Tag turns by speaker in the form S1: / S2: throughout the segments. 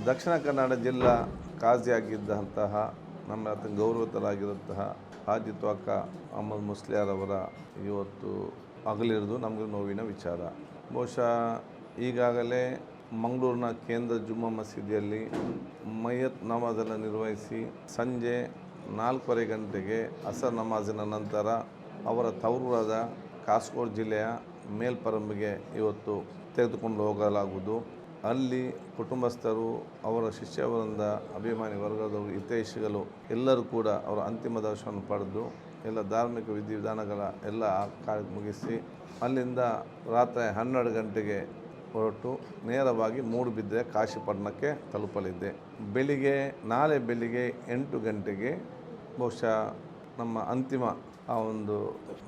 S1: ದಕ್ಷಿಣ ಕನ್ನಡ ಜಿಲ್ಲಾ ಕಾಜಿಯಾಗಿದ್ದಂತಹ ನಮ್ಮ ಗೌರವಿತರಾಗಿರುವಂತಹ ಹಾಜಿ ತ್ವಾಕ ಅಹಮದ್ ಮುಸ್ಲಿಯಾರವರ ಇವತ್ತು ಅಗಲಿರುವುದು ನಮಗೆ ನೋವಿನ ವಿಚಾರ. ಬಹುಶಃ ಈಗಾಗಲೇ ಮಂಗಳೂರಿನ ಕೇಂದ್ರ ಜುಮ್ಮಾ ಮಸೀದಿಯಲ್ಲಿ ಮಯ್ಯತ್ ನಮಾಜನ್ನು ನಿರ್ವಹಿಸಿ ಸಂಜೆ 4:15 ಗಂಟೆಗೆ ಅಸರ್ ನಮಾಜಿನ ನಂತರ ಅವರ ತವರೂರಾದ ಕಾಸರಗೋಡು ಜಿಲ್ಲೆಯ ಮೇಲ್ಪರಂಬಿಗೆ ಇವತ್ತು ತೆಗೆದುಕೊಂಡು ಹೋಗಲಾಗುವುದು. ಅಲ್ಲಿ ಕುಟುಂಬಸ್ಥರು, ಅವರ ಶಿಷ್ಯವೃಂದ, ಅಭಿಮಾನಿ ವರ್ಗದವರು, ಹಿತೈಷಿಗಳು ಎಲ್ಲರೂ ಕೂಡ ಅವರ ಅಂತಿಮ ದರ್ಶನವನ್ನು ಪಡೆದು ಎಲ್ಲ ಧಾರ್ಮಿಕ ವಿಧಿವಿಧಾನಗಳ ಎಲ್ಲ ಕಾರ್ಯ ಮುಗಿಸಿ ಅಲ್ಲಿಂದ ರಾತ್ರಿ 12 ಗಂಟೆಗೆ ಹೊರಟು ನೇರವಾಗಿ ಮೂಡುಬಿದಿರೆ ಕಾಶಿಪಟ್ಟಣಕ್ಕೆ ತಲುಪಲಿದೆ. ನಾಳೆ ಬೆಳಿಗ್ಗೆ 8 ಗಂಟೆಗೆ ಬಹುಶಃ ನಮ್ಮ ಅಂತಿಮ ಆ ಒಂದು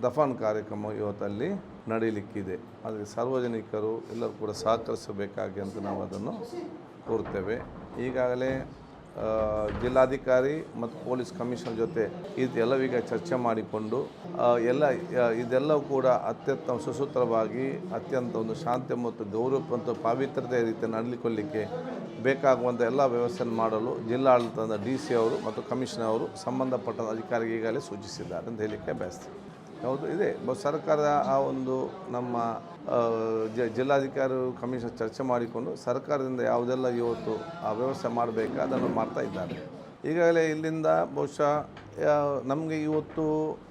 S1: ದಫನ್ ಕಾರ್ಯಕ್ರಮ ಇವತ್ತಲ್ಲಿ ನಡೆಯಲಿಕ್ಕಿದೆ. ಅದಕ್ಕೆ ಸಾರ್ವಜನಿಕರು ಎಲ್ಲರೂ ಕೂಡ ಸಹಕರಿಸಬೇಕಾಗಿ ಅಂತ ನಾವು ಅದನ್ನು ಕೋರ್ತೇವೆ. ಈಗಾಗಲೇ ಜಿಲ್ಲಾಧಿಕಾರಿ ಮತ್ತು ಪೊಲೀಸ್ ಕಮಿಷನರ್ ಜೊತೆ ಇದೆಲ್ಲವೀಗ ಚರ್ಚೆ ಮಾಡಿಕೊಂಡು ಇದೆಲ್ಲವೂ ಕೂಡ ಅತ್ಯಂತ ಸುಸೂತ್ರವಾಗಿ ಅತ್ಯಂತ ಒಂದು ಶಾಂತಿ ಮತ್ತು ಗೌರವ ಮತ್ತು ಪಾವಿತ್ರತೆಯ ರೀತಿ ನಡೆದುಕೊಳ್ಳಲಿಕ್ಕೆ ಬೇಕಾಗುವಂಥ ಎಲ್ಲ ವ್ಯವಸ್ಥೆಯನ್ನು ಮಾಡಲು ಜಿಲ್ಲಾಡಳಿತದ DC ಅವರು ಮತ್ತು ಕಮಿಷನರ್ ಅವರು ಸಂಬಂಧಪಟ್ಟ ಅಧಿಕಾರಿಗೆ ಈಗಾಗಲೇ ಸೂಚಿಸಿದ್ದಾರೆ ಅಂತ ಹೇಳಲಿಕ್ಕೆ ಬಯಸ್ತೀವಿ. ಹೌದು, ಇದೆ ಸರ್ಕಾರದ ಆ ಒಂದು ನಮ್ಮ ಜಿಲ್ಲಾಧಿಕಾರಿ ಕಮಿಷನ್ ಚರ್ಚೆ ಮಾಡಿಕೊಂಡು ಸರ್ಕಾರದಿಂದ ಯಾವುದೆಲ್ಲ ಇವತ್ತು ಆ ವ್ಯವಸ್ಥೆ ಮಾಡಬೇಕು ಅದನ್ನು ಮಾಡ್ತಾ ಇದ್ದಾರೆ. ಈಗಾಗಲೇ ಇಲ್ಲಿಂದ ಬಹುಶಃ ನಮಗೆ ಇವತ್ತು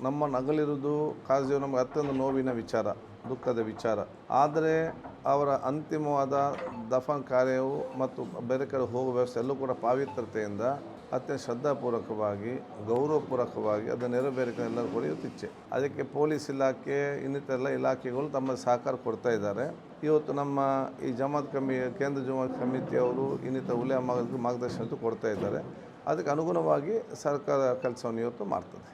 S1: ನಮ್ಮ ನಗಲಿರುವುದು ಕಾಜಿ ನಮಗೆ ಅತ್ಯಂತ ನೋವಿನ ವಿಚಾರ, ದುಃಖದ ವಿಚಾರ. ಆದರೆ ಅವರ ಅಂತಿಮವಾದ ದಫನ್ ಕಾರ್ಯವು ಮತ್ತು ಬೇರೆ ಕಡೆ ಹೋಗುವ ವ್ಯವಸ್ಥೆ ಎಲ್ಲೂ ಕೂಡ ಪಾವಿತ್ರತೆಯಿಂದ ಅತ್ಯಂತ ಶ್ರದ್ಧಾಪೂರ್ವಕವಾಗಿ ಗೌರವಪೂರ್ವಕವಾಗಿ ಅದನ್ನು ನೆರವೇರಿಕೆ ಎಲ್ಲರೂ ಕೂಡ ಇಚ್ಛೆ. ಅದಕ್ಕೆ ಪೊಲೀಸ್ ಇಲಾಖೆ ಇನ್ನಿತರ ಇಲಾಖೆಗಳು ತಮ್ಮ ಸಹಕಾರ ಕೊಡ್ತಾ ಇದ್ದಾರೆ. ಇವತ್ತು ನಮ್ಮ ಈ ಕೇಂದ್ರ ಜಮಾತ್ ಕಮಿಟಿಯವರು ಇನ್ನಿತರ ಮಾರ್ಗದರ್ಶನ ಕೊಡ್ತಾ ಇದ್ದಾರೆ. ಅದಕ್ಕೆ ಅನುಗುಣವಾಗಿ ಸರ್ಕಾರ ಕೆಲಸವನ್ನು ಇವತ್ತು ಮಾಡ್ತದೆ.